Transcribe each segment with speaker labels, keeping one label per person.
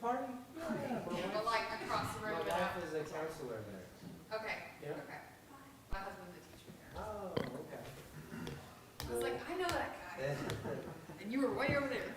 Speaker 1: party? Yeah.
Speaker 2: But like across the
Speaker 1: My
Speaker 2: road.
Speaker 1: wife is a counselor there.
Speaker 2: Okay,
Speaker 1: Yeah.
Speaker 2: okay. My husband's a teacher there.
Speaker 1: Oh, okay.
Speaker 2: I was like, I know that guy. And you were way over there.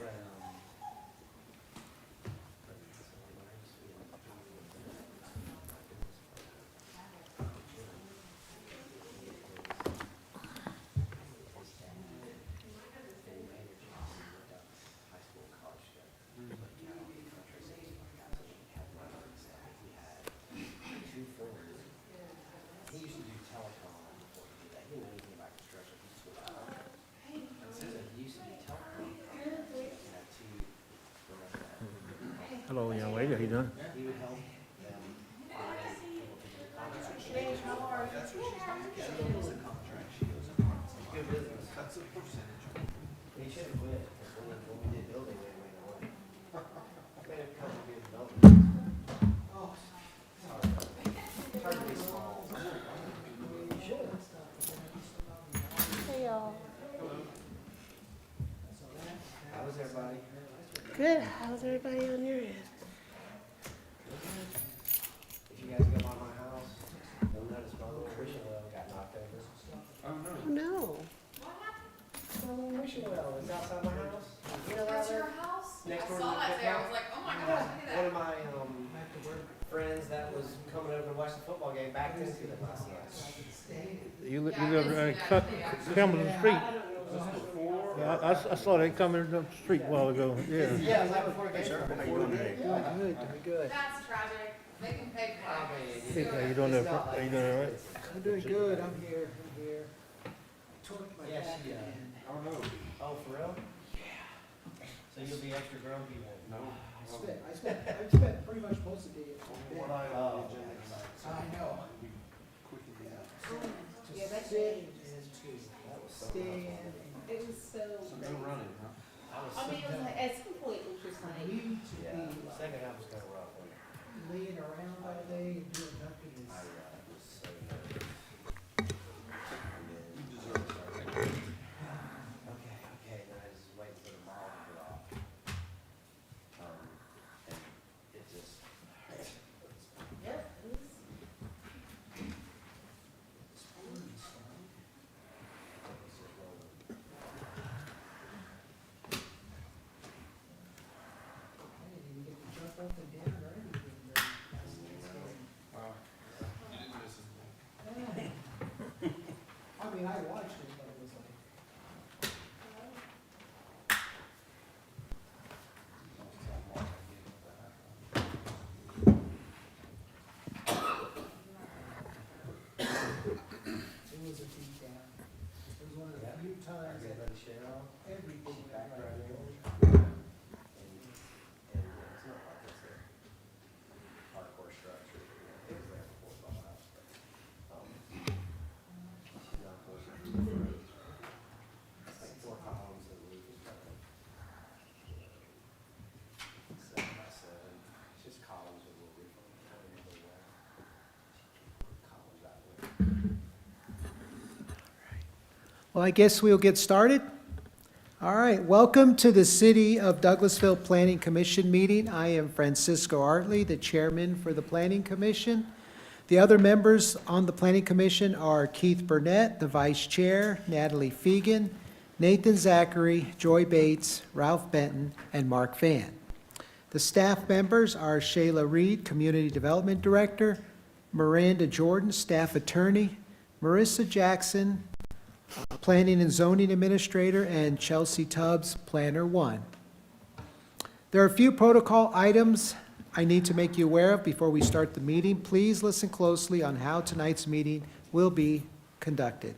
Speaker 1: He used to do telecom before he did that. He didn't know anything about construction. He just was out. So he used to do telecom.
Speaker 3: Hello, young lady. How you doing?
Speaker 1: He would help them find people to do contracts. Good business.
Speaker 4: That's a percentage.
Speaker 1: He should have quit. When we did building, they made it work. Made a couple good developments. Oh, sorry. It's hard to be small. You should.
Speaker 5: Hey y'all.
Speaker 1: How was everybody?
Speaker 5: Good. How's everybody on your end?
Speaker 1: If you guys go by my house, you'll notice my little wishing well got knocked over.
Speaker 5: Oh no.
Speaker 1: My little wishing well is outside my house. You know
Speaker 2: That's
Speaker 1: that?
Speaker 2: your house? I
Speaker 1: Next door to
Speaker 2: saw
Speaker 1: the
Speaker 2: that there. I
Speaker 1: pickup?
Speaker 2: was like, oh my gosh, look at
Speaker 1: One
Speaker 2: that.
Speaker 1: of my friends that was coming over to watch the football game backed into them last night.
Speaker 3: You
Speaker 2: Yeah, I
Speaker 3: live
Speaker 2: did
Speaker 3: in
Speaker 2: see that today,
Speaker 3: Cumberland Street.
Speaker 1: Yeah,
Speaker 3: I saw they coming in the street a while ago. Yeah.
Speaker 1: yeah, it was right before the game started.
Speaker 4: How you doing today?
Speaker 5: Good. Good.
Speaker 2: That's tragic. They can pay for it.
Speaker 3: Hey, how you doing there? How you doing all right?
Speaker 5: I'm doing good. I'm here.
Speaker 1: Yeah, she,
Speaker 4: Oh, no.
Speaker 1: oh, for real? Yeah. So you'll be extra grumpy then?
Speaker 4: No.
Speaker 6: I spent pretty much most of the day at
Speaker 4: What
Speaker 6: bed.
Speaker 4: I on the agenda tonight.
Speaker 6: I know.
Speaker 4: Quick and get out.
Speaker 5: Yeah,
Speaker 6: Just
Speaker 5: that
Speaker 6: sit
Speaker 5: changed.
Speaker 6: and
Speaker 1: That was so
Speaker 6: stand and
Speaker 5: It was so.
Speaker 4: So no running, huh?
Speaker 1: I was
Speaker 5: I mean, it was like, at some point, it was just like,
Speaker 6: need to
Speaker 1: yeah,
Speaker 6: be like
Speaker 1: second half was kind of rough. Wasn't it?
Speaker 6: laying around all day and doing nothing is.
Speaker 1: Was so nervous.
Speaker 4: You deserve it.
Speaker 1: Okay, then I just wait for the ball to get off. And it just.
Speaker 5: yeah, it was.
Speaker 6: I didn't even get to jump up and down or anything during last night's game.
Speaker 4: You didn't miss anything.
Speaker 6: I mean, I watched it, but it was like, it was a beat down. It was one of the
Speaker 1: Yeah.
Speaker 6: few
Speaker 1: Are
Speaker 6: times
Speaker 1: you
Speaker 6: that
Speaker 1: ready to share off?
Speaker 6: everything went
Speaker 1: Back
Speaker 6: right.
Speaker 1: right there. And it's not like it's a hardcore structure, you know, it was there before the house, but, she's not close to the roof. It's like 4 columns and the roof is kind of 7 by 7, it's just columns with a little roof on it, kind of the way. Columns that way.
Speaker 6: Well, I guess we'll get started. All right, welcome to the City of Douglasville Planning Commission meeting. I am Francisco Artley, the chairman for the Planning Commission. The other members on the Planning Commission are Keith Burnett, the vice chair, Natalie Fegan, Nathan Zachary, Joy Bates, Ralph Benton, and Mark Van. The staff members are Shayla Reed, Community Development Director, Miranda Jordan, Staff Attorney, Marissa Jackson, Planning and Zoning Administrator, and Chelsea Tubbs, Planner 1. There are a few protocol items I need to make you aware of before we start the meeting. Please listen closely on how tonight's meeting will be conducted.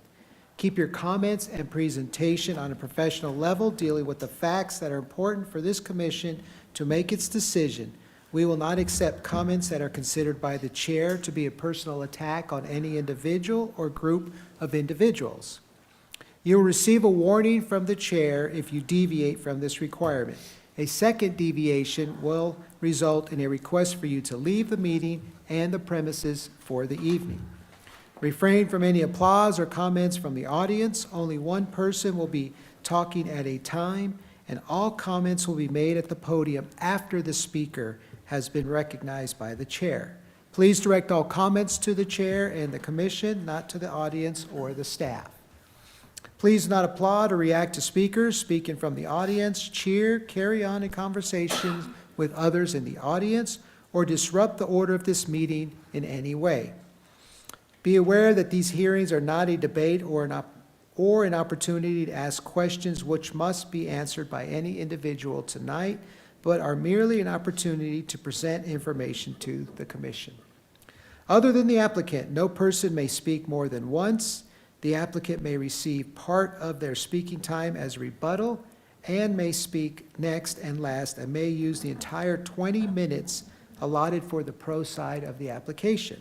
Speaker 6: Keep your comments and presentation on a professional level, dealing with the facts that are important for this commission to make its decision. We will not accept comments that are considered by the chair to be a personal attack on any individual or group of individuals. You will receive a warning from the chair if you deviate from this requirement. A second deviation will result in a request for you to leave the meeting and the premises for the evening. Refrain from any applause or comments from the audience. Only one person will be talking at a time, and all comments will be made at the podium after the speaker has been recognized by the chair. Please direct all comments to the chair and the commission, not to the audience or the staff. Please not applaud or react to speakers speaking from the audience, cheer, carry on in conversations with others in the audience, or disrupt the order of this meeting in any way. Be aware that these hearings are not a debate or an opportunity to ask questions which must be answered by any individual tonight, but are merely an opportunity to present information to the commission. Other than the applicant, no person may speak more than once. The applicant may receive part of their speaking time as rebuttal and may speak next and last and may use the entire 20 minutes allotted for the pro side of the application.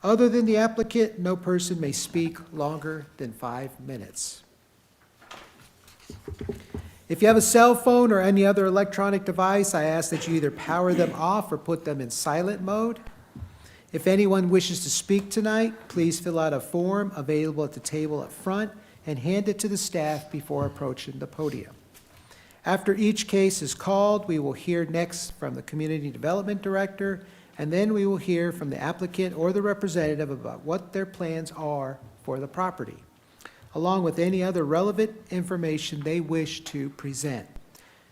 Speaker 6: Other than the applicant, no person may speak longer than 5 minutes. If you have a cell phone or any other electronic device, I ask that you either power them off or put them in silent mode. If anyone wishes to speak tonight, please fill out a form available at the table up front and hand it to the staff before approaching the podium. After each case is called, we will hear next from the Community Development Director, and then we will hear from the applicant or the representative about what their plans are for the property, along with any other relevant information they wish to present.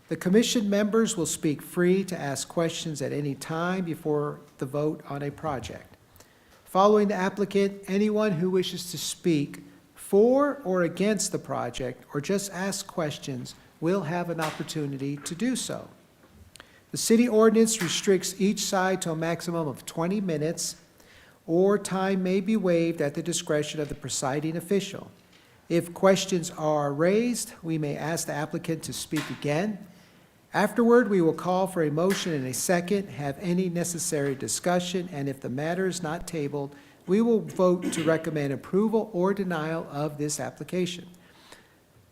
Speaker 6: The commission members will speak free to ask questions at any time before the vote on a project. Following the applicant, anyone who wishes to speak for or against the project or just ask questions will have an opportunity to do so. The city ordinance restricts each side to a maximum of 20 minutes, or time may be waived at the discretion of the presiding official. If questions are raised, we may ask the applicant to speak again. Afterward, we will call for a motion and a second, have any necessary discussion, and if the matter is not tabled, we will vote to recommend approval or denial of this application.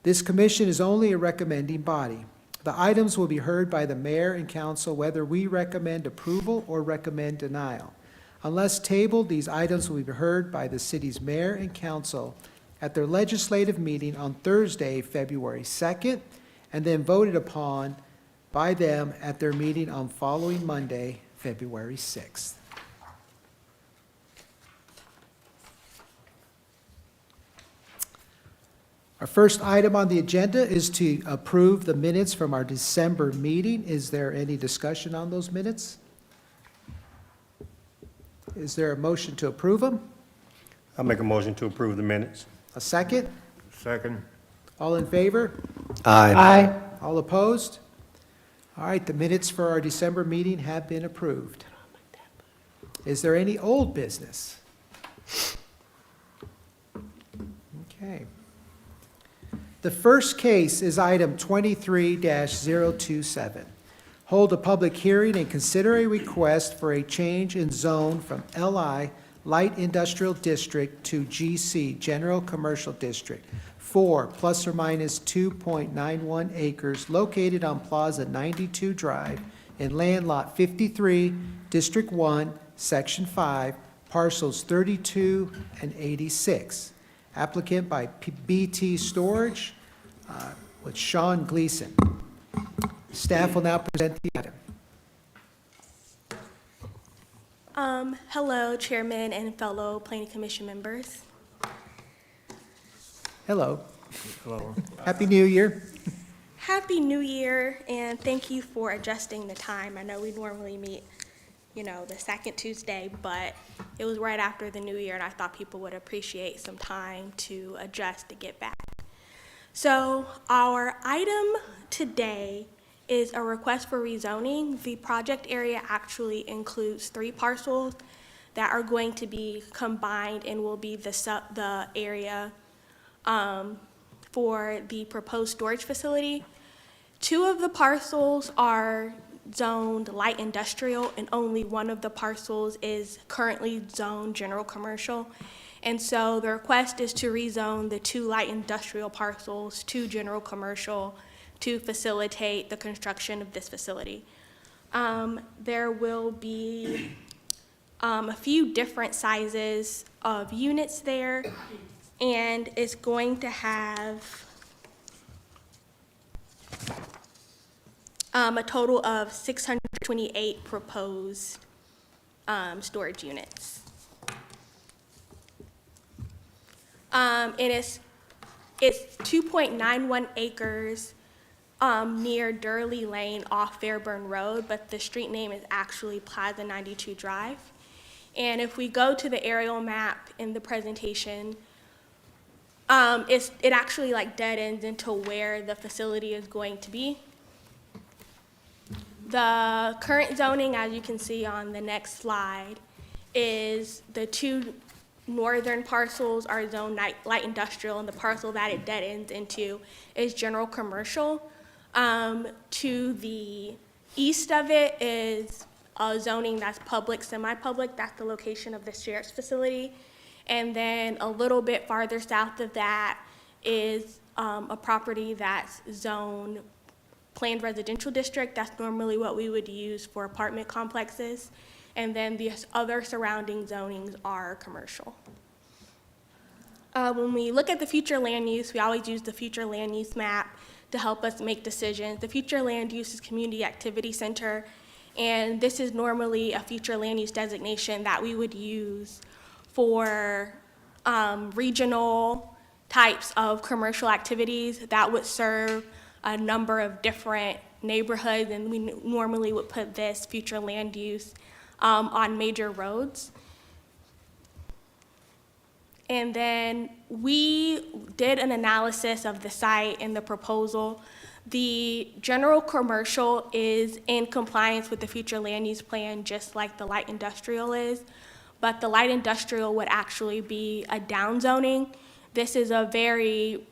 Speaker 6: This commission is only a recommending body. The items will be heard by the mayor and council whether we recommend approval or recommend denial. Unless tabled, these items will be heard by the city's mayor and council at their legislative meeting on Thursday, February 2nd, and then voted upon by them at their meeting on following Monday, February 6th. Our first item on the agenda is to approve the minutes from our December meeting. Is there any discussion on those minutes? Is there a motion to approve them?
Speaker 7: I'll make a motion to approve the minutes.
Speaker 6: A second?
Speaker 3: Second.
Speaker 6: All in favor?
Speaker 7: Aye.
Speaker 6: All opposed? All right, the minutes for our December meeting have been approved. Is there any old business? Okay. The first case is item 23-027. Hold a public hearing and consider a request for a change in zone from LI Light Industrial District to GC General Commercial District for plus or minus 2.91 acres located on Plaza 92 Drive in land lot 53, District 1, Section 5, parcels 32 and 86. Applicant by BT Storage with Sean Gleason. Staff will now present the item.
Speaker 8: Hello, Chairman and fellow Planning Commission members.
Speaker 6: Hello.
Speaker 3: Hello.
Speaker 6: Happy New Year.
Speaker 8: Happy New Year, and thank you for adjusting the time. I know we normally meet, the second Tuesday, but it was right after the New Year, and I thought people would appreciate some time to adjust to get back. So our item today is a request for rezoning. The project area actually includes 3 parcels that are going to be combined and will be the area for the proposed storage facility. 2 of the parcels are zoned light industrial, and only 1 of the parcels is currently zoned general commercial. And so the request is to rezone the 2 light industrial parcels to general commercial to facilitate the construction of this facility. There will be a few different sizes of units there, and it's going to have a total of 620 28 proposed storage units. It's 2.91 acres near Durley Lane off Fairburn Road, but the street name is actually Plaza 92 Drive. And if we go to the aerial map in the presentation, it actually like dead ends into where the facility is going to be. The current zoning, as you can see on the next slide, is the two northern parcels are zoned light industrial, and the parcel that it dead ends into is general commercial. To the east of it is a zoning that's public, semi-public. That's the location of the sheriff's facility. And then a little bit farther south of that is a property that's zoned planned residential district. That's normally what we would use for apartment complexes. And then the other surrounding zonings are commercial. When we look at the future land use, we always use the future land use map to help us make decisions. The future land use is community activity center, and this is normally a future land use designation that we would use for regional types of commercial activities that would serve a number of different neighborhoods, and we normally would put this future land use on major roads. And then we did an analysis of the site and the proposal. The general commercial is in compliance with the future land use plan, just like the light industrial is, but the light industrial would actually be a downzoning. This is a very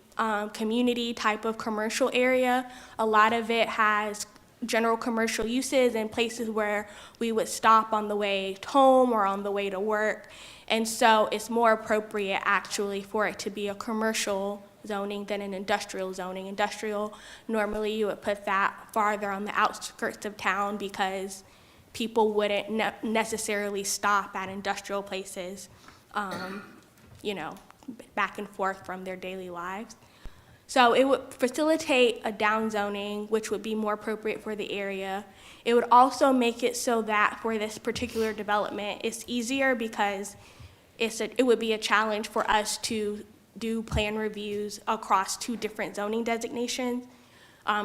Speaker 8: community type of commercial area. A lot of it has general commercial uses and places where we would stop on the way home or on the way to work. And so it's more appropriate actually for it to be a commercial zoning than an industrial zoning. Industrial, normally you would put that farther on the outskirts of town because people wouldn't necessarily stop at industrial places, you know, back and forth from their daily lives. So it would facilitate a downzoning, which would be more appropriate for the area. It would also make it so that for this particular development, it's easier because it would be a challenge for us to do plan reviews across two different zoning designations,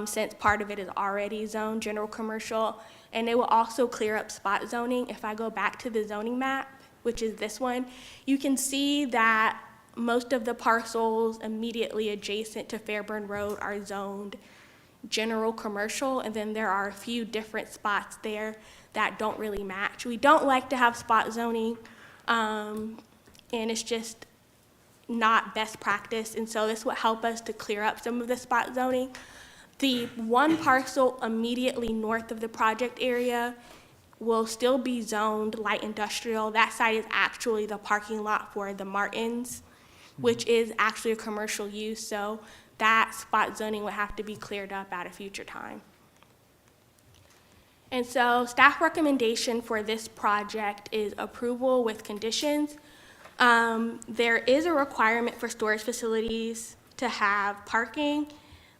Speaker 8: since part of it is already zoned general commercial. And it will also clear up spot zoning. If I go back to the zoning map, which is this one, you can see that most of the parcels immediately adjacent to Fairburn Road are zoned general commercial, and then there are a few different spots there that don't really match. We don't like to have spot zoning, and it's just not best practice, and so this would help us to clear up some of the spot zoning. The one parcel immediately north of the project area will still be zoned light industrial. That site is actually the parking lot for the Martins, which is actually a commercial use, so that spot zoning would have to be cleared up at a future time. And so staff recommendation for this project is approval with conditions. There is a requirement for storage facilities to have parking.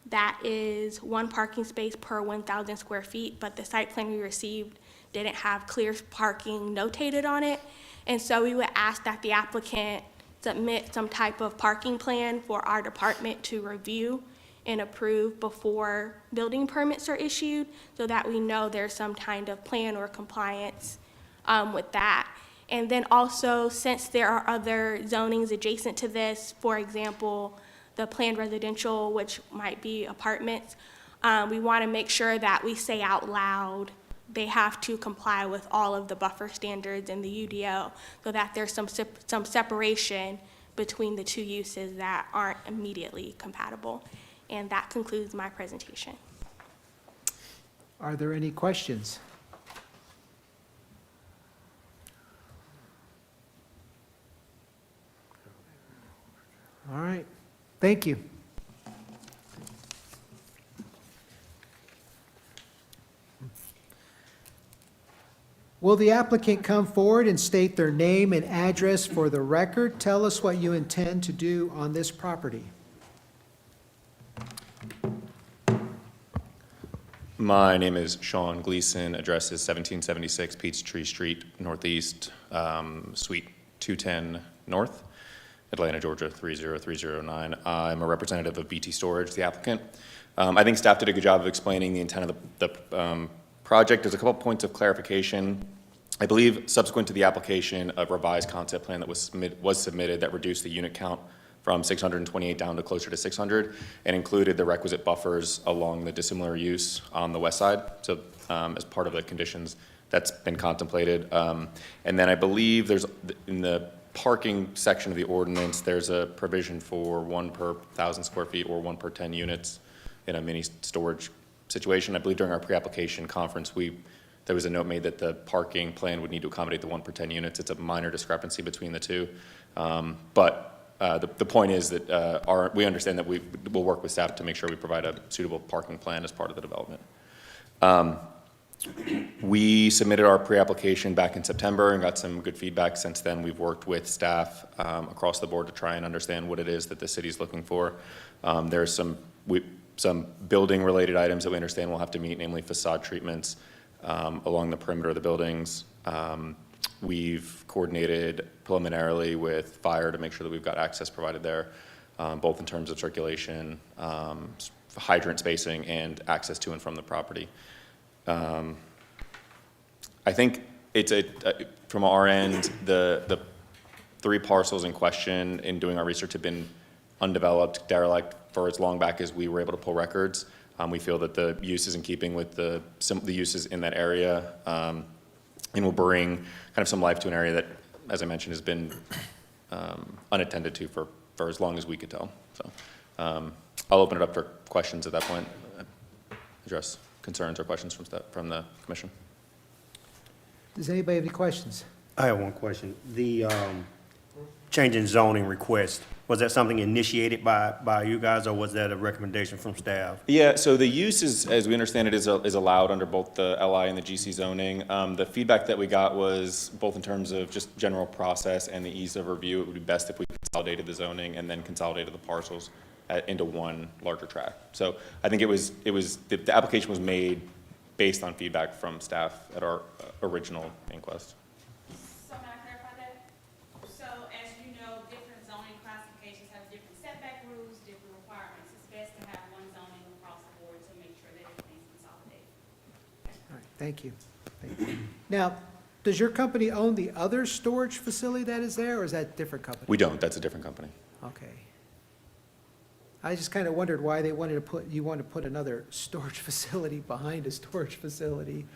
Speaker 8: That is one parking space per 1,000 square feet, but the site plan we received didn't have clear parking notated on it. And so we would ask that the applicant submit some type of parking plan for our department to review and approve before building permits are issued, so that we know there's some kind of plan or compliance with that. And then also, since there are other zonings adjacent to this, for example, the planned residential, which might be apartments, we want to make sure that we say out loud they have to comply with all of the buffer standards in the UDO, so that there's some separation between the two uses that aren't immediately compatible. And that concludes my presentation.
Speaker 6: Are there any questions? All right, thank you. Will the applicant come forward and state their name and address for the record? Tell us what you intend to do on this property.
Speaker 9: My name is Sean Gleason. Address is 1776 Peachtree Street, Northeast, Suite 210 North, Atlanta, Georgia 30309. I'm a representative of BT Storage, the applicant. I think staff did a good job of explaining the intent of the project. There's a couple points of clarification. I believe subsequent to the application, a revised concept plan that was submitted that reduced the unit count from 628 down to closer to 600 and included the requisite buffers along the dissimilar use on the west side. So as part of the conditions that's been contemplated. And then I believe there's, in the parking section of the ordinance, there's a provision for 1 per 1,000 square feet or 1 per 10 units in a mini storage situation. I believe during our pre-application conference, there was a note made that the parking plan would need to accommodate the 1 per 10 units. It's a minor discrepancy between the two. The point is that we understand that we will work with staff to make sure we provide a suitable parking plan as part of the development. We submitted our pre-application back in September and got some good feedback since then. We've worked with staff across the board to try and understand what it is that the city's looking for. There's some building-related items that we understand we'll have to meet, namely facade treatments along the perimeter of the buildings. We've coordinated preliminarily with fire to make sure that we've got access provided there, both in terms of circulation, hydrant spacing, and access to and from the property. I think it's from our end, the 3 parcels in question in doing our research have been undeveloped, derelict for as long back as we were able to pull records. We feel that the use is in keeping with the uses in that area, and will bring kind of some life to an area that, as I mentioned, has been unattended to for as long as we could tell. So I'll open it up for questions at that point, address concerns or questions from the commission.
Speaker 6: Does anybody have any questions?
Speaker 7: I have one question. The change in zoning request, was that something initiated by you guys, or was that a recommendation from staff?
Speaker 9: Yeah, so the use is, as we understand it, is allowed under both the LI and the GC zoning. The feedback that we got was both in terms of just general process and the ease of review. It would be best if we consolidated the zoning and then consolidated the parcels into one larger tract. So I think the application was made based on feedback from staff at our original inquest.
Speaker 10: So may I clarify that? So as you know, different zoning classifications have different setback rules, different requirements. It's best to have one zoning across the board to make sure that everything's consolidated.
Speaker 6: All right, thank you. Thank you. Now, does your company own the other storage facility that is there, or is that a different company?
Speaker 9: We don't, that's a different company.
Speaker 6: Okay. I just kind of wondered why you wanted to put another storage facility behind a storage facility.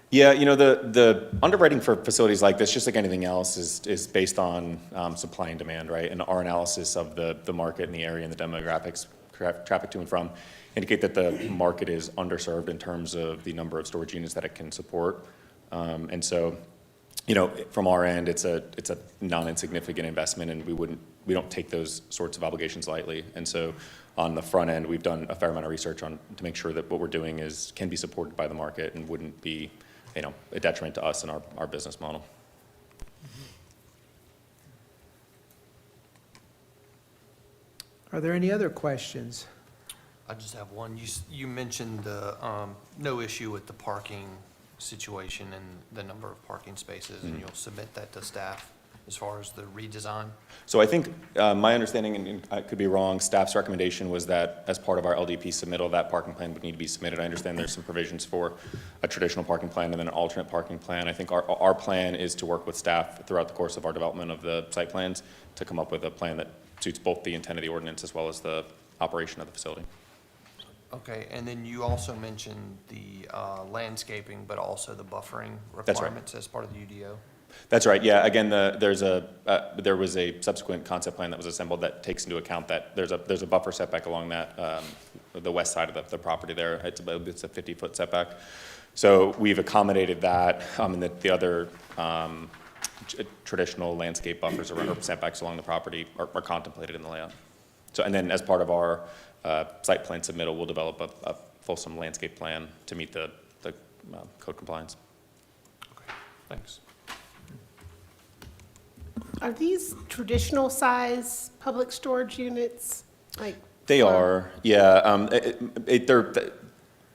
Speaker 9: Yeah, you know, the underwriting for facilities like this, just like anything else, is based on supply and demand, right? And our analysis of the market and the area and the demographics, traffic to and from, indicate that the market is underserved in terms of the number of storage units that it can support. And so, you know, from our end, it's a non-insignificant investment, and we don't take those sorts of obligations lightly. And so on the front end, we've done a fair amount of research to make sure that what we're doing can be supported by the market and wouldn't be, you know, a detriment to us and our business model.
Speaker 6: Are there any other questions?
Speaker 11: I just have one. You mentioned the no issue with the parking situation and the number of parking spaces, and you'll submit that to staff as far as the redesign?
Speaker 9: So I think my understanding, and I could be wrong, staff's recommendation was that as part of our LDP submittal, that parking plan would need to be submitted. I understand there's some provisions for a traditional parking plan and then an alternate parking plan. I think our plan is to work with staff throughout the course of our development of the site plans to come up with a plan that suits both the intent of the ordinance as well as the operation of the facility.
Speaker 11: Okay, and then you also mentioned the landscaping, but also the buffering
Speaker 9: That's right.
Speaker 11: requirements as part of the UDO?
Speaker 9: That's right, yeah. Again, there was a subsequent concept plan that was assembled that takes into account that there's a buffer setback along that, the west side of the property there. It's a 50-foot setback. So we've accommodated that, and the other traditional landscape buffers or setbacks along the property are contemplated in the layout. So, and then as part of our site plan submittal, we'll develop a fulsome landscape plan to meet the code compliance.
Speaker 11: Okay, thanks.
Speaker 5: Are these traditional size public storage units? Like
Speaker 9: They are, yeah.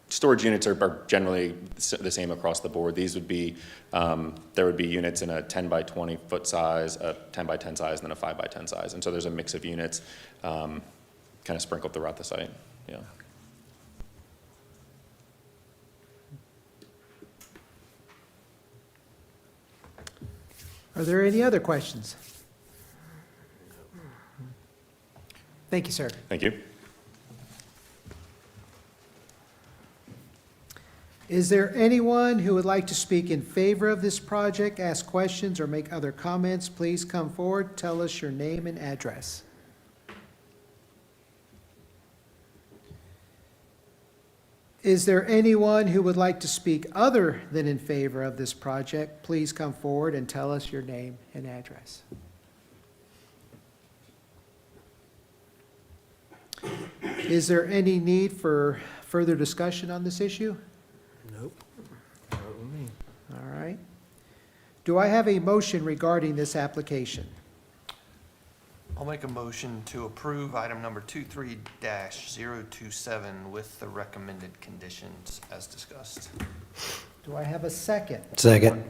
Speaker 9: storage units are generally the same across the board. These would be, there would be units in a 10 by 20 foot size, a 10 by 10 size, and then a 5 by 10 size. And so there's a mix of units kind of sprinkled throughout the site, yeah.
Speaker 6: Are there any other questions? Thank you, sir.
Speaker 9: Thank you.
Speaker 6: Is there anyone who would like to speak in favor of this project, ask questions, or make other comments? Please come forward, tell us your name and address. Is there anyone who would like to speak other than in favor of this project? Please come forward and tell us your name and address. Is there any need for further discussion on this issue?
Speaker 3: Nope. Not with me.
Speaker 6: All right. Do I have a motion regarding this application?
Speaker 11: I'll make a motion to approve item number 23-027 with the recommended conditions as discussed.
Speaker 6: Do I have a second?
Speaker 1: Second.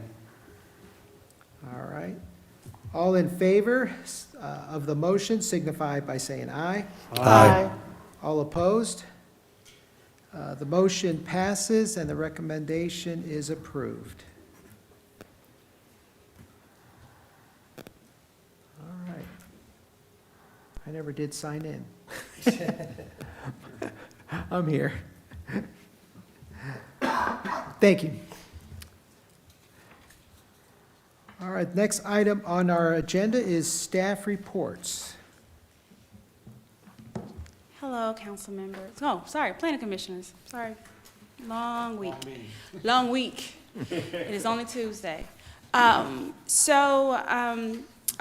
Speaker 6: All right. All in favor of the motion signify by saying aye.
Speaker 1: Aye.
Speaker 6: All opposed? The motion passes and the recommendation is approved. All right. I never did sign in. I'm here. Thank you. All right, next item on our agenda is staff reports.
Speaker 10: Hello, council members. Oh, sorry, planning commissioners. Sorry. Long week. Long week. It is only Tuesday. I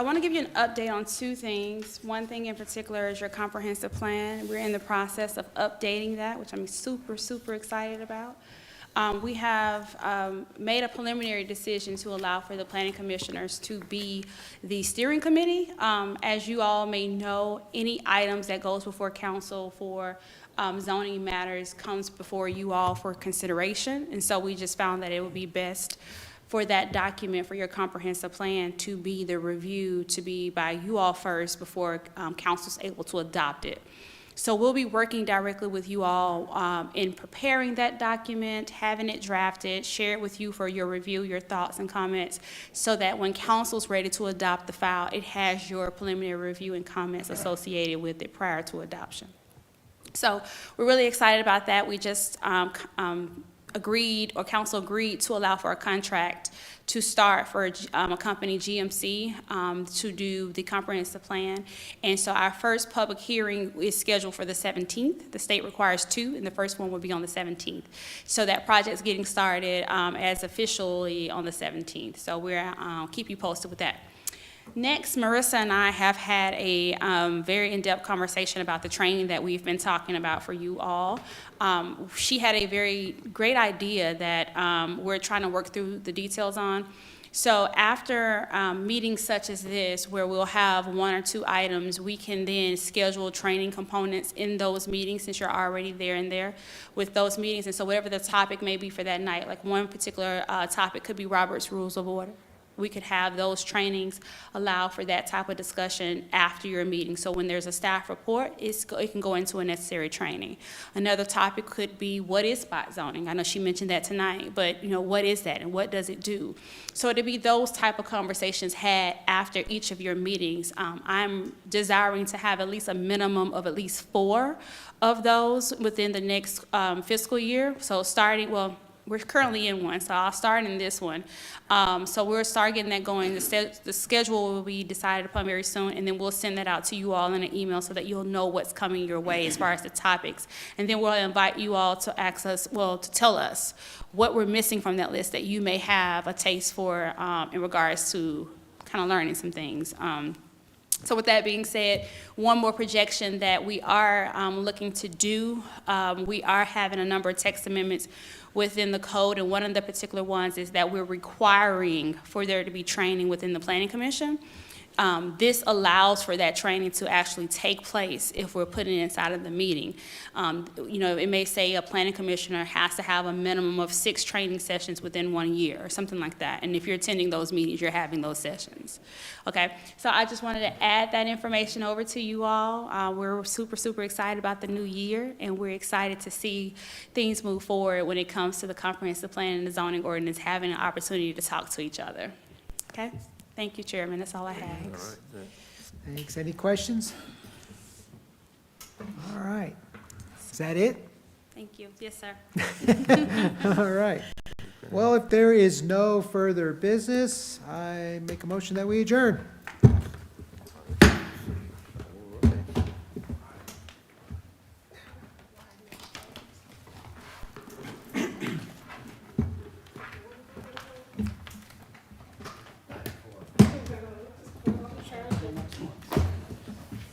Speaker 10: want to give you an update on two things. One thing in particular is your comprehensive plan. We're in the process of updating that, which I'm super, super excited about. We have made a preliminary decision to allow for the planning commissioners to be the steering committee. As you all may know, any items that goes before council for zoning matters comes before you all for consideration. And so we just found that it would be best for that document, for your comprehensive plan, to be the review, to be by you all first before council's able to adopt it. So we'll be working directly with you all in preparing that document, having it drafted, share it with you for your review, your thoughts and comments, so that when council's ready to adopt the file, it has your preliminary review and comments associated with it prior to adoption. So we're really excited about that. We just council agreed to allow for a contract to start for a company, GMC, to do the comprehensive plan. And so our first public hearing is scheduled for the 17th. The state requires 2, and the first one will be on the 17th. So that project's getting started as officially on the 17th. So we'll keep you posted with that. Next, Marissa and I have had a very in-depth conversation about the training that we've been talking about for you all. She had a very great idea that we're trying to work through the details on. So after meetings such as this, where we'll have 1 or 2 items, we can then schedule training components in those meetings, since you're already there with those meetings. And so whatever the topic may be for that night, like one particular topic could be Robert's Rules of Order. We could have those trainings allow for that type of discussion after your meeting. So when there's a staff report, it can go into a necessary training. Another topic could be, what is spot zoning? I know she mentioned that tonight, but what is that and what does it do? So it'd be those type of conversations had after each of your meetings. I'm desiring to have at least a minimum of at least 4 of those within the next fiscal year. So we're currently in one, so I'll start in this one. So we'll start getting that going. The schedule will be decided upon very soon, and then we'll send that out to you all in an email so that you'll know what's coming your way as far as the topics. And then we'll invite you all to to tell us what we're missing from that list that you may have a taste for in regards to kind of learning some things. So with that being said, one more projection that we are looking to do, we are having a number of text amendments within the code, and one of the particular ones is that we're requiring for there to be training within the Planning Commission. This allows for that training to actually take place if we're putting it inside of the meeting. You know, it may say a planning commissioner has to have a minimum of 6 training sessions within 1 year, or something like that. And if you're attending those meetings, you're having those sessions. Okay, so I just wanted to add that information over to you all. We're super, super excited about the new year, and we're excited to see things move forward when it comes to the comprehensive plan and the zoning ordinance, having an opportunity to talk to each other. Okay? Thank you, Chairman. That's all I have.
Speaker 6: Thanks. Any questions? All right. Is that it?
Speaker 10: Thank you. Yes, sir.
Speaker 6: All right. Well, if there is no further business, I make a motion that we adjourn.